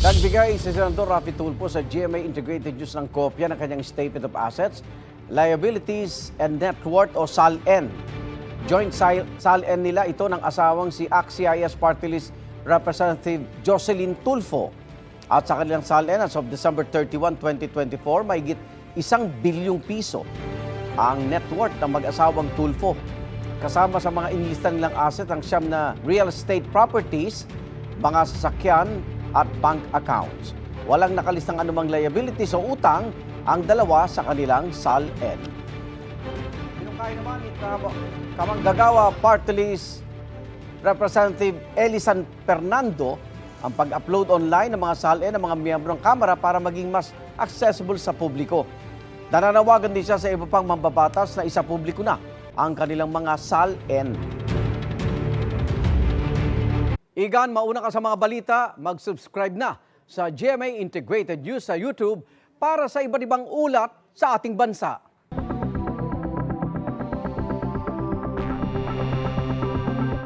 Nagbigay si Senador Raffy Tulfo sa GMA Integrated News ng kopya ng kanyang Statement of Assets, Liabilities and Net Worth o SALN. Joint SALN nila ito ng asawang si ACT-CIS Party List Representative Jocelyn Tulfo. At sa kanilang SALN as of December 31, 2024, mahigit 1 bilyong piso ang net worth ng mag-asawang Tulfo. Kasama sa mga inilista nilang asset ang siyam na real estate properties, mga sasakyan at bank accounts. Walang nakalistang anumang liabilities o utang ang dalawa sa kanilang SALN. Pinukay naman ni Kamanggagawa Party List Representative Elisan Fernando ang pag-upload online ng mga SALN ng mga miyembro ng Kamara para maging mas accessible sa publiko. Nananawagan din siya sa iba pang mambabatas na isa publiko na ang kanilang mga SALN. Igan, mauna ka sa mga balita, mag-subscribe na sa GMA Integrated News sa YouTube para sa iba't ibang ulat sa ating bansa.